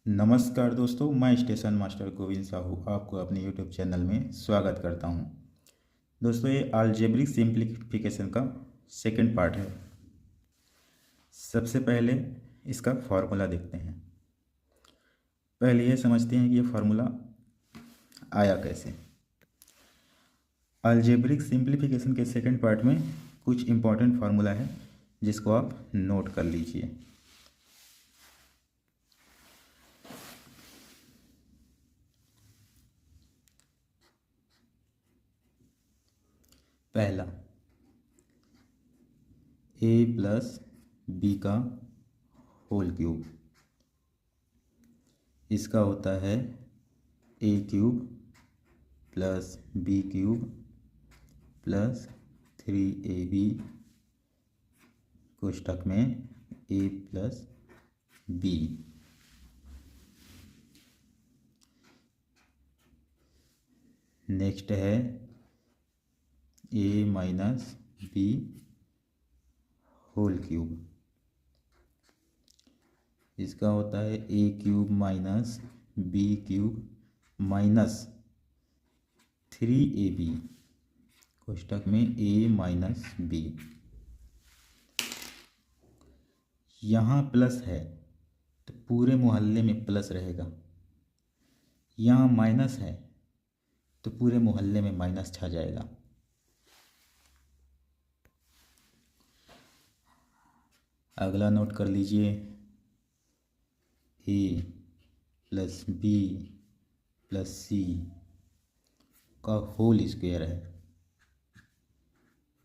नमस्कार दोस्तों, मैं स्टेशन मास्टर गोविंद साहू आपको अपने यूट्यूब चैनल में स्वागत करता हूं। दोस्तों, ये अलजेब्रिक सिंप्लीफिकेशन का सेकंड पार्ट है। सबसे पहले इसका फार्मूला देखते हैं। पहले ये समझते हैं कि ये फार्मूला आया कैसे। अलजेब्रिक सिंप्लीफिकेशन के सेकंड पार्ट में कुछ इम्पॉर्टेंट फार्मूला है जिसको आप नोट कर लीजिए। पहला, ए प्लस बी का होल क्यूब, इसका होता है A cube plus B cube plus 3ab कोष्ठक में ए प्लस बी। नेक्स्ट है A minus B whole cube, इसका होता है A cube minus B cube minus 3ab कोष्ठक में ए माइनस बी। यहाँ प्लस है तो पूरे मोहल्ले में प्लस रहेगा, यहाँ माइनस है तो पूरे मोहल्ले में माइनस छा जाएगा। अगला नोट कर लीजिए, ए प्लस बी प्लस सी का होल स्क्वायर है,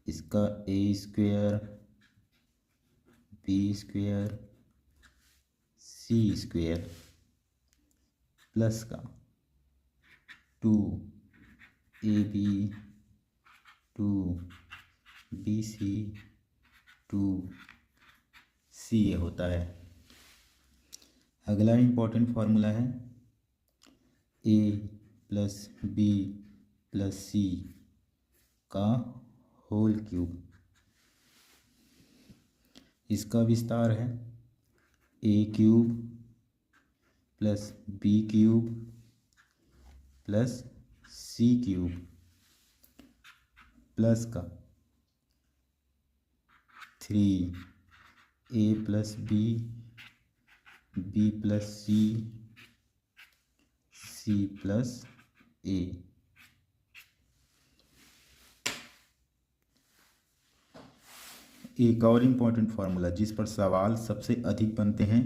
इसका ए square B square C square plus का 2ab 2bc 2ca होता है। अगला इम्पोर्टेंट फार्मूला है A plus B plus C का होल क्यूब, इसका विस्तार है A cube plus B cube plus C cube plus का 3 A plus B B plus C C plus A. एक और इम्पॉर्टेंट फार्मूला जिस पर सवाल सबसे अधिक बनते हैं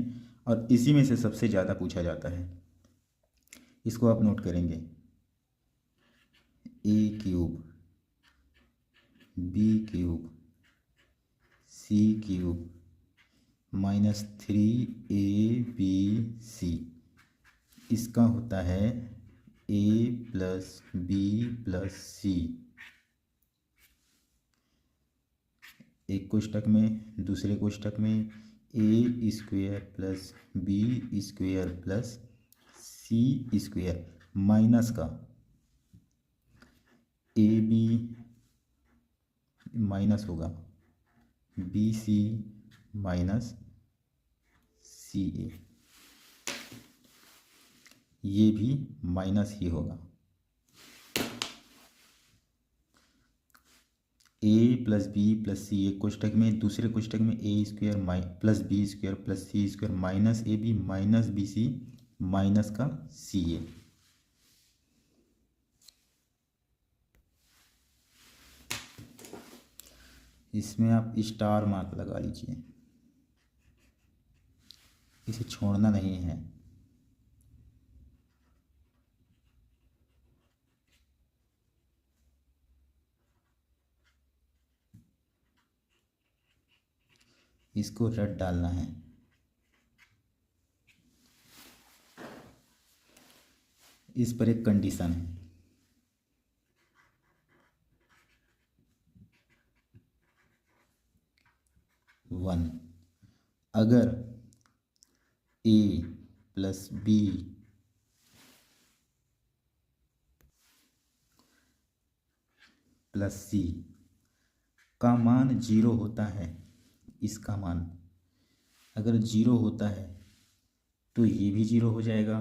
और इसी में से सबसे ज़्यादा पूछा जाता है, इसको आप नोट करेंगे, A cube B cube C cube minus 3ab, इसका होता है A plus B plus C. एक कोष्ठक में दूसरे कोष्ठक में A square plus B square plus C square minus का ए बी माइनस होगा B C minus C A, ये भी माइनस ही होगा। A plus B plus C एक कोष्ठक में, दूसरे कोष्ठक में A square plus B square plus C square minus A B minus B C minus का सी ए। इसमें आप स्टार मार्क लगा लीजिए, इसे छोड़ना नहीं है। इसको रेड डालना है। इस पर एक कंडीशन है, वन, अगर ए प्लस बी प्लस सी का मान 0 होता है, इसका मान अगर 0 होता है तो ये भी जीरो हो जाएगा,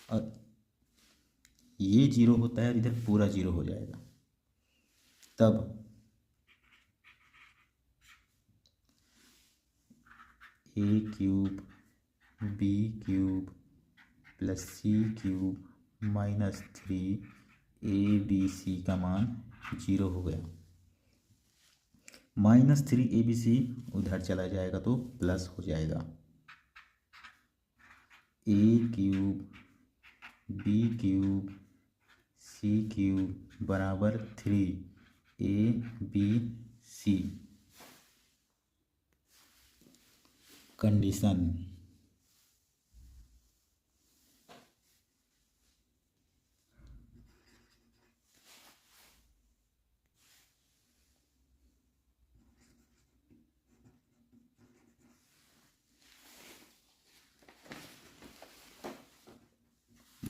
और ये जीरो होता है और इधर पूरा जीरो हो जाएगा। तब ए cube B cube plus C cube minus 3 ABC का मान जीरो हो गया। -3 ABC उधर चला जाएगा तो प्लस हो जाएगा। ए cube B cube C cube बराबर 3ABC। कंडीशन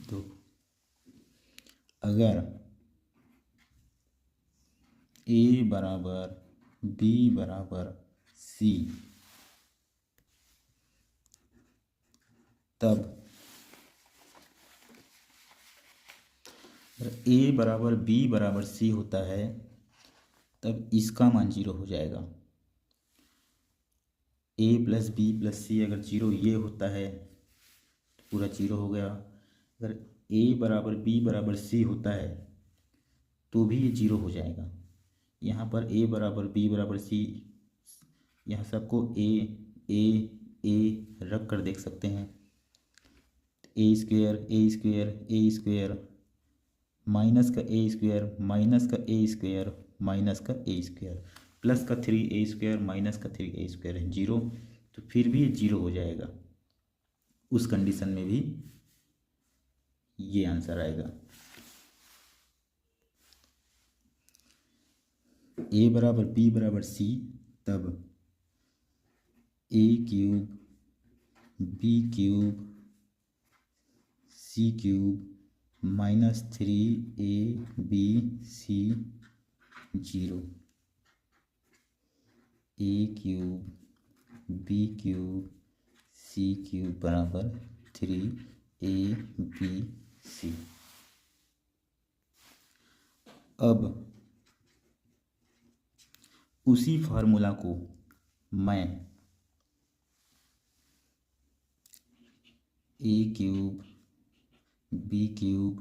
तो अगर ए बराबर बी बराबर सी, तब ए बराबर बी बराबर सी होता है, तब इसका मान जीरो हो जाएगा। ए प्लस बी प्लस सी अगर जीरो ये होता है तो पूरा जीरो हो गया। अगर ए बराबर बी बराबर सी होता है तो भी ये जीरो हो जाएगा। यहाँ पर ए बराबर बी बराबर सी, यहाँ सबको ए रख कर देख सकते हैं। ए स्क्वेयर माइनस का ए स्क्वेयर माइनस का ए स्क्वेयर माइनस का ए स्क्वेयर प्लस का 3A स्क्वेयर माइनस का 3A स्क्वेयर है जीरो, तो फिर भी ये जीरो हो जाएगा। उस कंडीशन में भी ये आंसर आएगा। ए बराबर बी बराबर सी, तब ए cube B cube C cube minus 3ABC zero. ए cube B cube C cube बराबर 3ABC। अब उसी फार्मूला को मैं ए cube B cube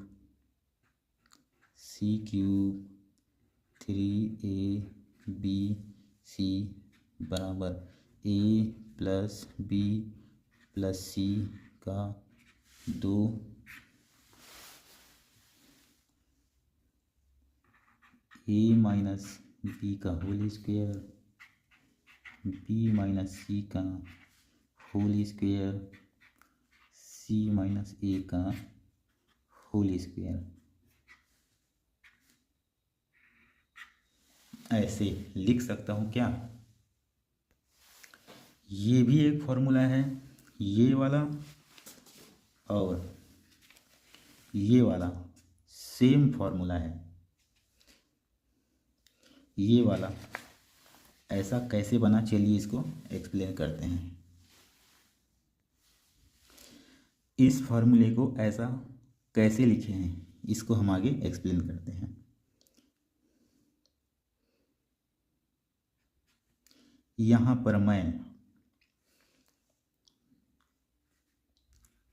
C cube 3ABC बराबर ए प्लस बी प्लस सी का 2 ए माइनस बी का whole square B minus C का whole square C minus A का होल स्क्वायर, ऐसे लिख सकता हूँ क्या। ये भी एक फॉर्मूला है, ये वाला और ये वाला सेम फॉर्मूला है। ये वाला ऐसा कैसे बना, चलिए इसको एक्सप्लेन करते हैं। इस फॉर्मूले को ऐसा कैसे लिखे हैं इसको हम आगे एक्सप्लेन करते हैं। यहाँ पर मैं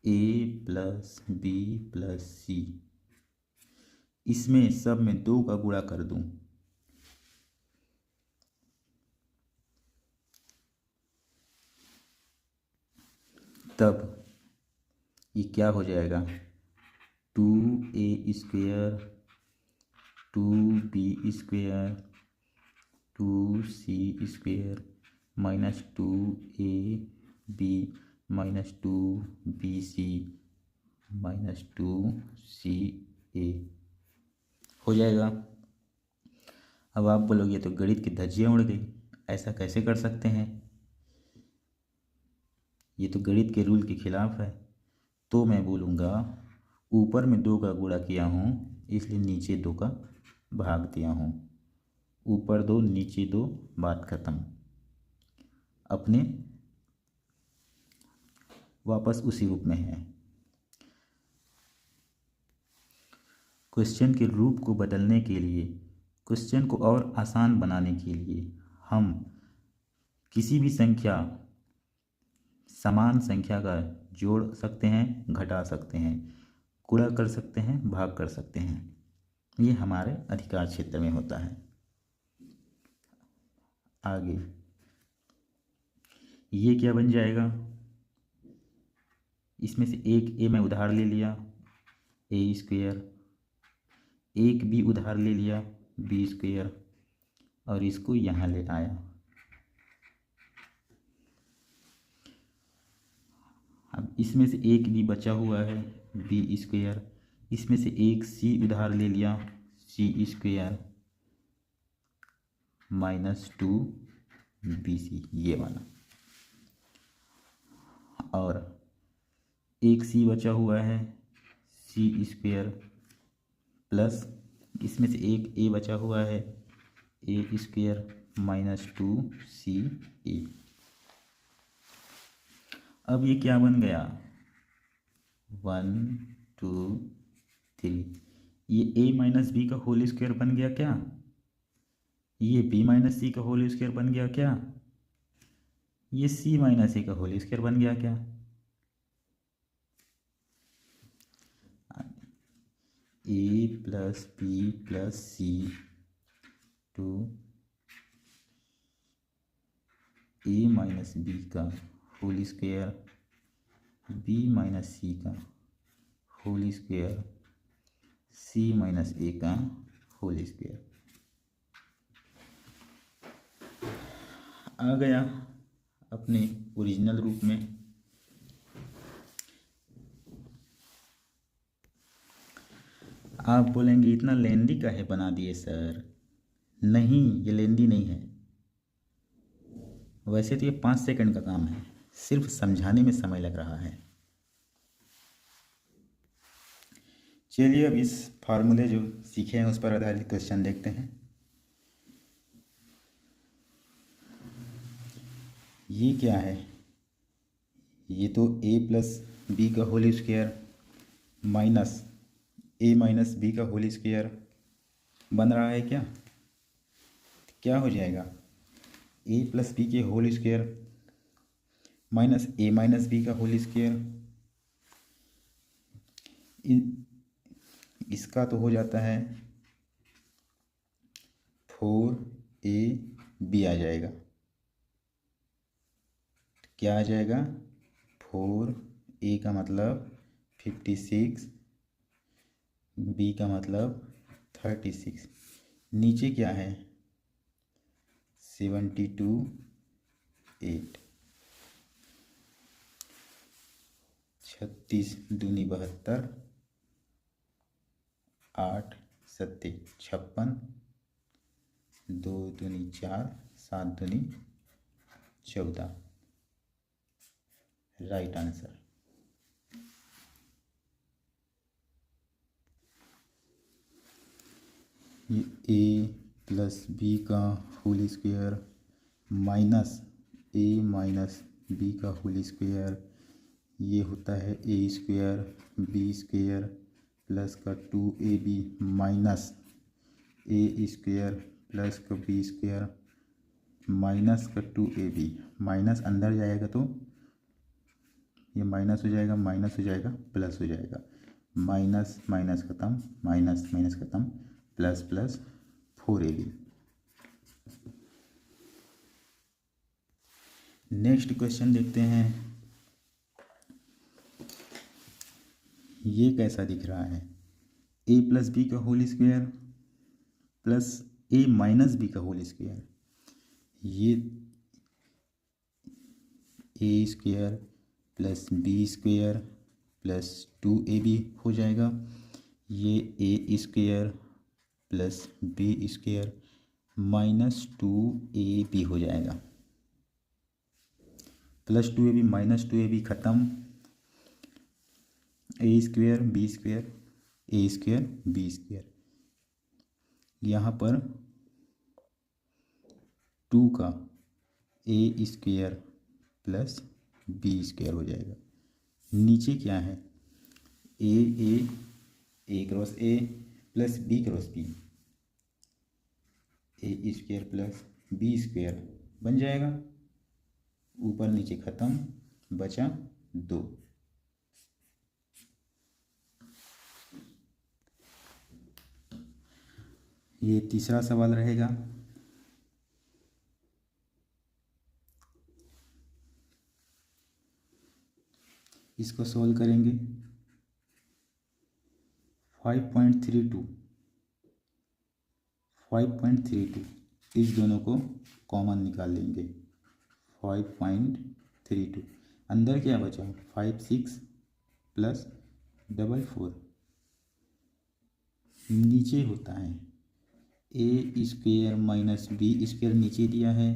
ए प्लस बी प्लस सी, इसमें सब में 2 का गुणा कर दूं, तब ये क्या हो जाएगा 2A square 2B square 2C square minus 2AB minus 2BC minus 2CA हो जाएगा। अब आप बोलोगे तो गणित की धज्जियाँ उड़ गई, ऐसा कैसे कर सकते हैं, ये तो गणित के रूल के खिलाफ है। तो मैं बोलूँगा ऊपर में 2 का गुणा किया हूँ इसलिए नीचे 2 का भाग दिया हूँ। ऊपर 2 नीचे 2, बात खत्म। अपने वापस उसी रूप में है। क्वेश्चन के रूप को बदलने के लिए, क्वेश्चन को और आसान बनाने के लिए हम किसी भी संख्या, समान संख्या का जोड़ सकते हैं, घटा सकते हैं, गुणा कर सकते हैं, भाग कर सकते हैं। ये हमारे अधिकार क्षेत्र में होता है। आगे ये क्या बन जाएगा, इसमें से एक ए मैं उधार ले लिया, ए स्क्वेयर, एक बी उधार ले लिया, बी स्क्वेयर, और इसको यहाँ ले आया। अब इसमें से एक बी बचा हुआ है, बी स्क्वेयर, इसमें से एक सी उधार ले लिया, सी स्क्वेयर -2 BC, ये वाला, और एक सी बचा हुआ है, सी स्क्वेयर, प्लस इसमें से एक ए बचा हुआ है, ए स्क्वेयर -2 CA। अब ये क्या बन गया, 1 2 3, ये a माइनस बी का होल स्क्वायर बन गया क्या, ये b माइनस सी का होल स्क्वायर बन गया क्या, ये c माइनस ए का होल स्क्वायर बन गया क्या। a plus B plus C to a minus B का whole square, b minus C का whole square, c minus A का होल स्क्वायर आ गया अपने ओरिजिनल रूप में। आप बोलेंगे इतना लेंदी काहे बना दिए सर। नहीं, ये लेंदी नहीं है। वैसे तो ये 5 सेकंड का काम है, सिर्फ समझाने में समय लग रहा है। चलिए अब इस फार्मूले जो सीखे हैं उस पर आधारित क्वेश्चन देखते हैं। ये क्या है, ये तो a प्लस बी का whole square minus a minus B का होल स्क्वायर बन रहा है क्या। क्या हो जाएगा, a प्लस बी के whole square minus a minus B का होल स्क्वायर, इसका तो हो जाता है 4ab आ जाएगा। क्या आ जाएगा, 4a का मतलब 56, b का मतलब 36, नीचे क्या है 72 8, 36 दूनी 72, 8 सत्ते 56, 2 दूनी 4, 7 दूनी 14, राइट आंसर। ये a प्लस बी का whole square minus a minus B का होल स्क्वायर, ये होता है a square B square plus का 2ab minus a square plus का बी स्क्वायर माइनस का 2ab, माइनस अंदर जाएगा तो ये माइनस हो जाएगा, माइनस हो जाएगा, प्लस हो जाएगा, माइनस माइनस खत्म, माइनस माइनस खत्म, plus plus 4ab। Next question देखते हैं। ये कैसा दिख रहा है, a प्लस बी का whole square plus a minus B का होल स्क्वायर, ये a square plus B square plus 2ab हो जाएगा। ये a square plus B square minus 2ab हो जाएगा, प्लस 2ab माइनस 2ab खत्म, a square B square, a square B square, यहाँ पर 2 का a square plus B square हो जाएगा, नीचे क्या है, A cross A plus B cross B, A square plus B square बन जाएगा। ऊपर नीचे खत्म, बचा 2। ये तीसरा सवाल रहेगा। इसको सॉल्व करेंगे। 5.32 इस दोनों को कॉमन निकाल लेंगे। 5.32 अंदर क्या बचा, 5 6 प्लस 4 नीचे होता है ए स्क्वायर माइनस बी स्क्वायर, नीचे दिया है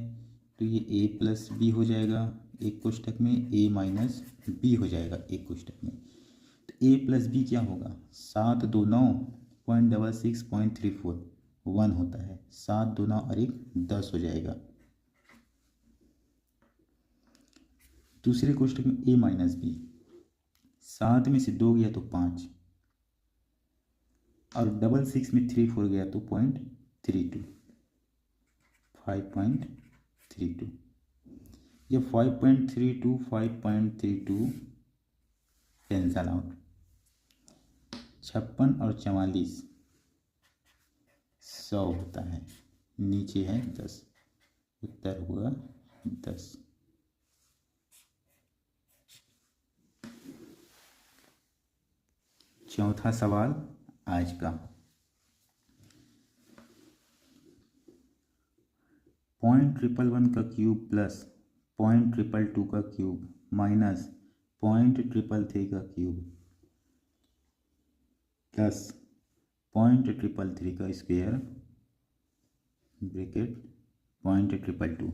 तो ये ए प्लस बी हो जाएगा एक कोष्टक में, ए माइनस बी हो जाएगा एक कोष्टक में। तो ए प्लस बी क्या होगा, 7 2 9 0.66.34 1 होता है। 7 2 9 और 1 10 हो जाएगा। दूसरे कोष्टक में ए माइनस बी, 7 में से 2 गया तो 5 और 6 में 3 4 गया तो 0.32 5.32। जब 5.32 कैंसल आउट, 56 और 44 100 होता है। नीचे है 10, उत्तर हुआ 10। चौथा सवाल आज का, 0.111 का क्यूब प्लस 0.222 का क्यूब माइनस 0.333 का क्यूब प्लस 0.333 का स्क्वायर ब्रैकेट 0.222।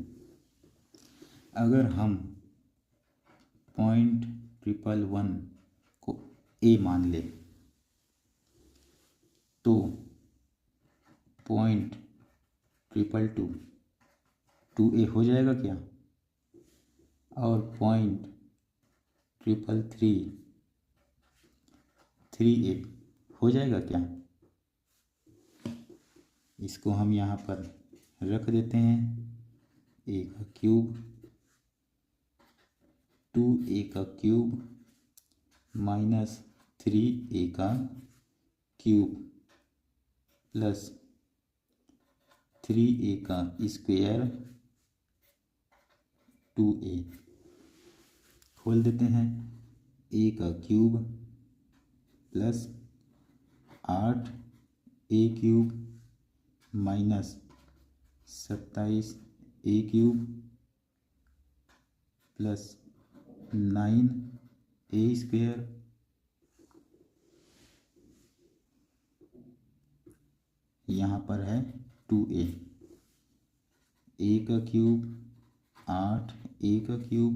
अगर हम 0.111 को ए मान ले तो 0.222 2a हो जाएगा क्या, और 0.333 3a हो जाएगा क्या। इसको हम यहाँ पर रख देते हैं, a का क्यूब 2a का क्यूब माइनस 3a का क्यूब प्लस 3a का स्क्वायर 2a खोल देते हैं। a का cube plus 8a cube minus 27a cube plus 9a square यहाँ पर है 2a, a का क्यूब 8a का क्यूब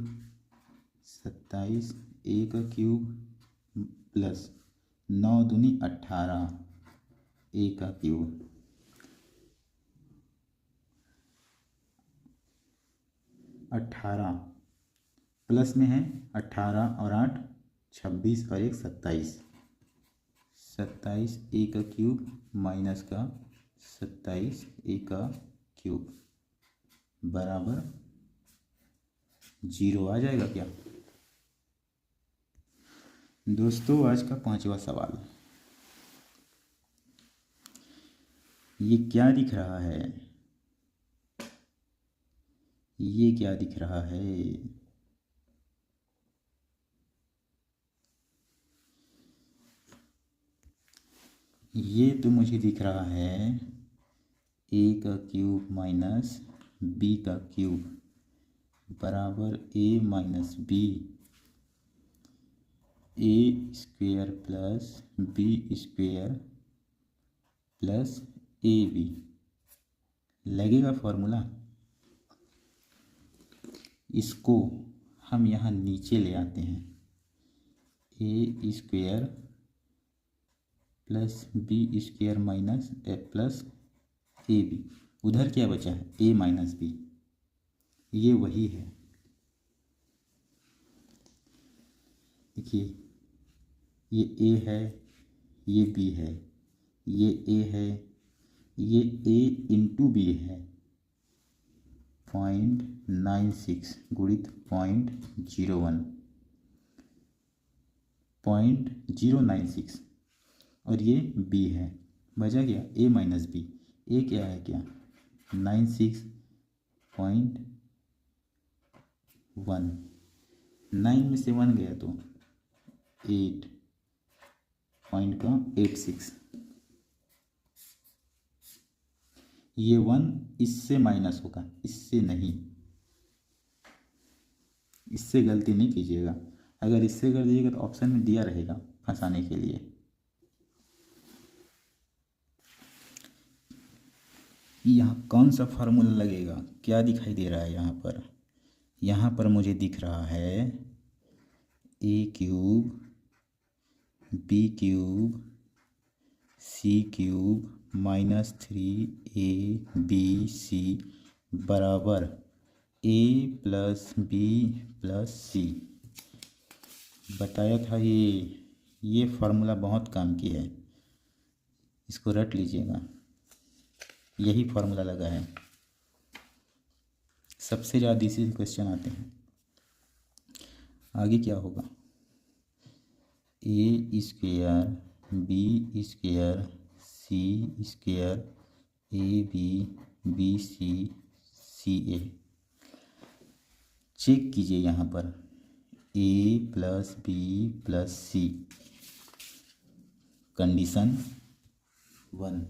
27a का क्यूब प्लस 9 दूनी 18 a का क्यूब। 18 प्लस में है 18 और 8 26 और 1 27, 27 a का क्यूब माइनस का 27 a का क्यूब बराबर 0 आ जाएगा क्या। दोस्तों आज का 5वां सवाल, ये क्या दिख रहा है, ये क्या दिख रहा है, ये तो मुझे दिख रहा है a का क्यूब माइनस b का क्यूब बराबर a minus B, A square plus B square plus A B लगेगा फॉर्मूला। इसको हम यहाँ नीचे ले आते हैं, A square plus B square minus A plus A B, उधर क्या बचा है ए माइनस बी, ये वही है। देखिए ये ए है, ये बी है, ये ए है, ये ए इंटू बी है। 0.96 गुणित 0.01, 0.096 और ये बी है। बचा क्या? ए माइनस बी। ए क्या है? क्या 96.1, 9 में से 1 गया तो 8.86। ये 1 इससे माइनस होगा, इससे नहीं। इससे गलती नहीं कीजिएगा, अगर इससे कर दीजिएगा तो ऑप्शन में दिया रहेगा फंसाने के लिए। यहाँ कौन सा फार्मूला लगेगा? क्या दिखाई दे रहा है यहाँ पर? यहाँ पर मुझे दिख रहा है A cube B cube C cube minus 3ab बराबर ए प्लस बी प्लस सी। बताया था ये फार्मूला बहुत काम की है, इसको रट लीजिएगा। यही फार्मूला लगा है। सबसे ज़्यादा इसी क्वेश्चन आते हैं। आगे क्या होगा? A square B square C square A B C A. Check कीजिए यहाँ पर A plus B plus C. Condition 1,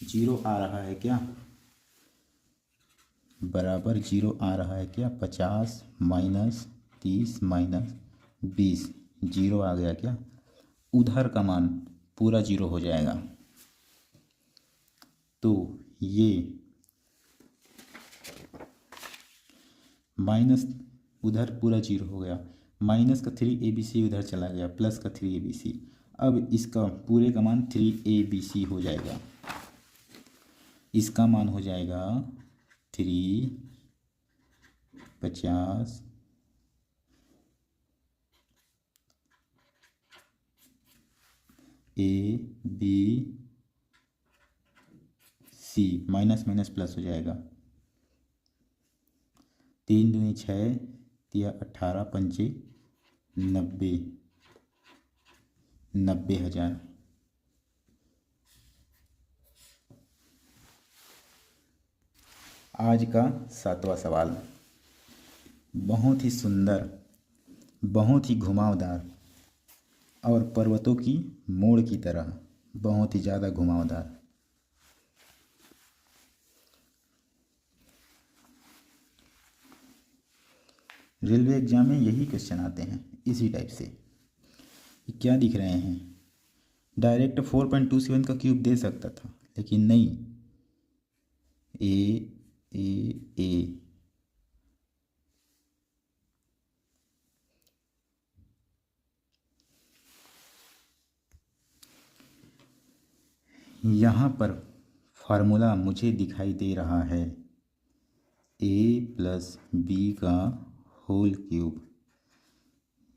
0 आ रहा है क्या? बराबर 0 आ रहा है क्या? 50 माइनस 30 माइनस 20, 0 आ गया क्या? उधर का मान पूरा 0 हो जाएगा। तो ये माइनस उधर पूरा 0 हो गया, माइनस का 3abc उधर चला गया, प्लस का 3abc। अब इसका पूरे का मान 3abc हो जाएगा। इसका मान हो जाएगा 350 A B C, minus minus plus हो जाएगा। 3 दूनी 6 या 18 पंचे 90,000। आज का 7वां सवाल बहुत ही सुंदर, बहुत ही घुमावदार और पर्वतों की मोड़ की तरह बहुत ही ज़्यादा घुमावदार। रेलवे एग्जाम में यही क्वेश्चन आते हैं इसी टाइप से। क्या दिख रहे हैं? डायरेक्ट 4.27 का क्यूब दे सकता था, लेकिन नहीं। ए यहाँ पर फार्मूला मुझे दिखाई दे रहा है ए प्लस बी का होल क्यूब।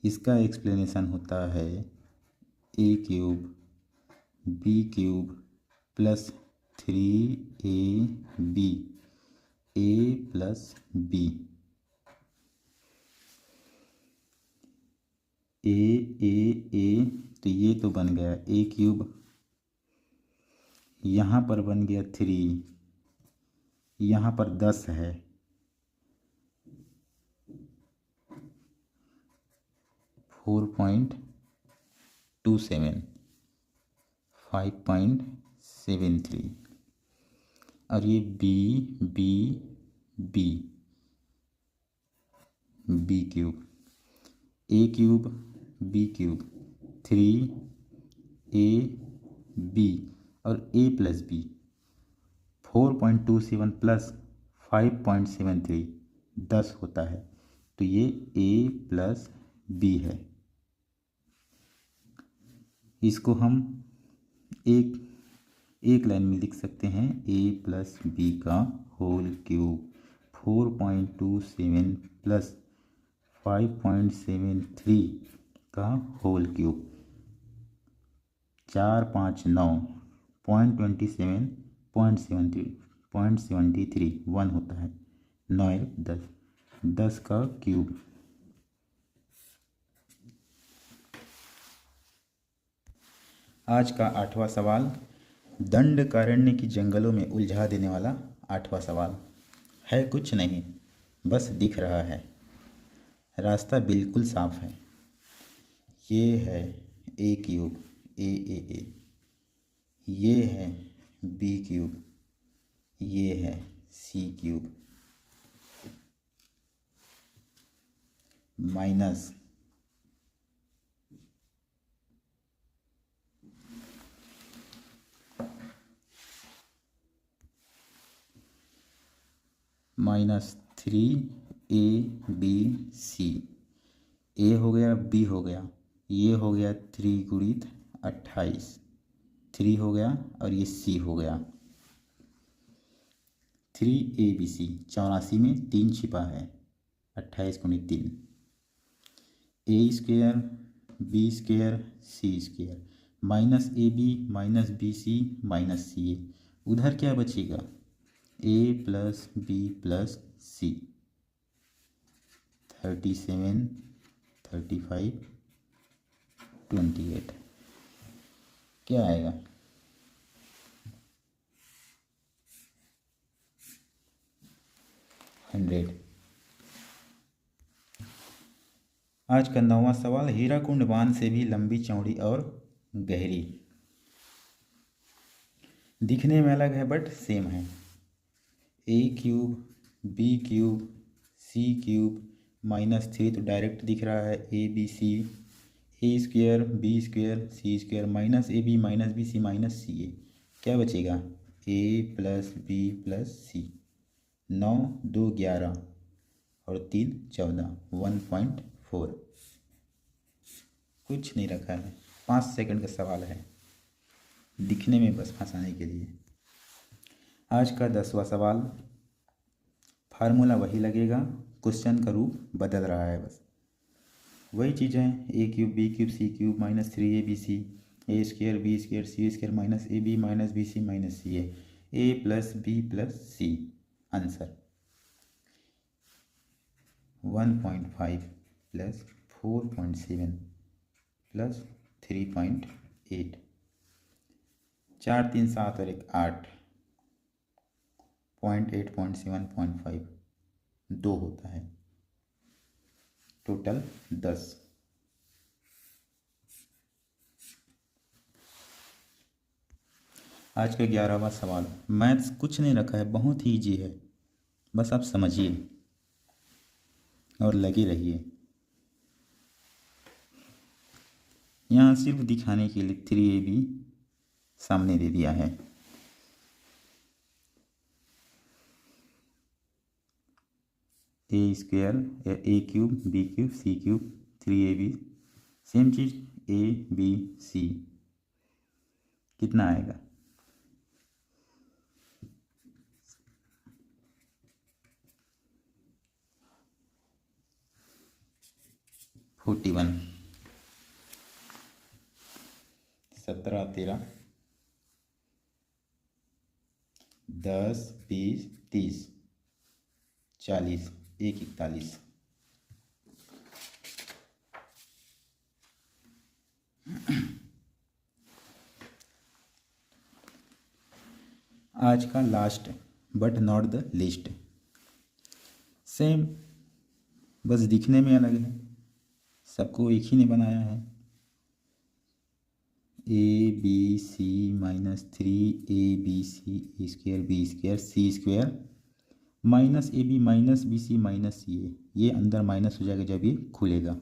इसका एक्सप्लेनेशन होता है A cube B cube plus 3ab A plus B. ए तो ये तो बन गया ए क्यूब, यहाँ पर बन गया 3, यहाँ पर 10 है, 4.27, 5.73 और ये बी क्यूब ए क्यूब बी क्यूब 3ab और ए प्लस बी 4.27 प्लस 5.73 10 होता है, तो ये ए प्लस बी है। इसको हम एक लाइन में लिख सकते हैं ए प्लस बी का होल क्यूब 4.27 प्लस 5.73 का होल क्यूब। 4 5 9 0.27 0.73 1 होता है। 9 1 10, 10 का क्यूब। आज का 8वां सवाल, दंडकारण्य की जंगलों में उलझा देने वाला 8वां सवाल है। कुछ नहीं, बस दिख रहा है। रास्ता बिल्कुल साफ है। ये है ए क्यूब, ए। ये है बी क्यूब, ये है C cube, minus -3 A B C. A हो गया, बी हो गया, ये हो गया 3 गुणित 28, 3 हो गया, और ये सी हो गया 3ABC। 84 में 3 छिपा है, 28 गुणित 3। ए square B square C square, -AB -BC -CA। उधर क्या बचेगा? A + B + C। 37 35 28 क्या आएगा? 100। आज का 9वां सवाल, हीराकुंड बांध से भी लंबी चौड़ी और गहरी। दिखने में अलग है बट सेम है। A cube B cube C cube -3 तो डायरेक्ट दिख रहा है ABC। ए square B square C square -AB -BC -CA। क्या बचेगा? A + B + C। 9 2 11 और 3 14, 1.4। कुछ नहीं रखा है, 5 सेकंड का सवाल है, दिखने में बस फंसाने के लिए। आज का 10वां सवाल, फार्मूला वही लगेगा, क्वेश्चन का रूप बदल रहा है, बस वही चीज़ है। A cube B cube C cube -3ABC, A square B square C square -AB -BC -CA, A + B + C। Answer 1.5 + 4.7 + 3.8, 4 3 7 और 1 8, 0.8 0.7 0.5 2 होता है, टोटल 10। आज का 11वां सवाल, मैथ्स कुछ नहीं रखा है, बहुत ही ईजी है, बस आप समझिए और लगे रहिए। यहाँ सिर्फ दिखाने के लिए 3AB सामने दे दिया है। ए स्क्वेयर ए cube B cube C cube 3AB, same चीज़ ABC। कितना आएगा? 41। 17 13 10 20 30 40 1 41। आज का last but not the list, same, बस दिखने में अलग है, सबको एक ही ने बनाया है। ABC -3ABC square B square C square -AB -BC -CA, ये अंदर माइनस हो जाएगा जब ये खुलेगा।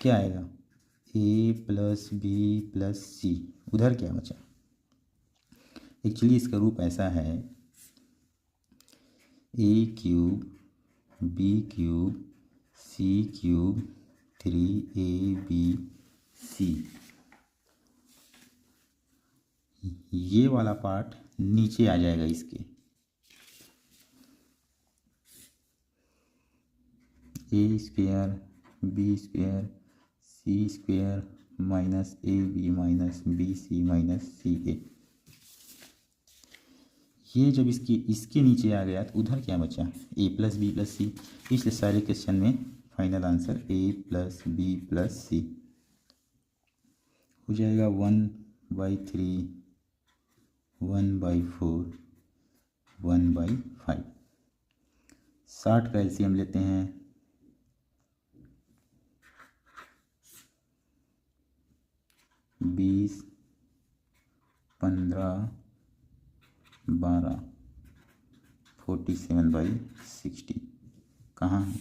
क्या आएगा? A + B + C। उधर क्या बचा? एक्चुअली इसका रूप ऐसा है, A cube B cube C cube 3ABC। ये वाला पार्ट नीचे आ जाएगा इसके, A square B square C square minus A B minus B C minus C A. ये जब इसके नीचे आ गया तो उधर क्या बचा, A plus B plus C. इसलिए सारे क्वेश्चन में final answer A plus B plus C हो जाएगा। 1/3, 1/4, 1/5। 60 का एलसीएम लेते हैं। 20, 15, 12, 47/60 कहाँ है?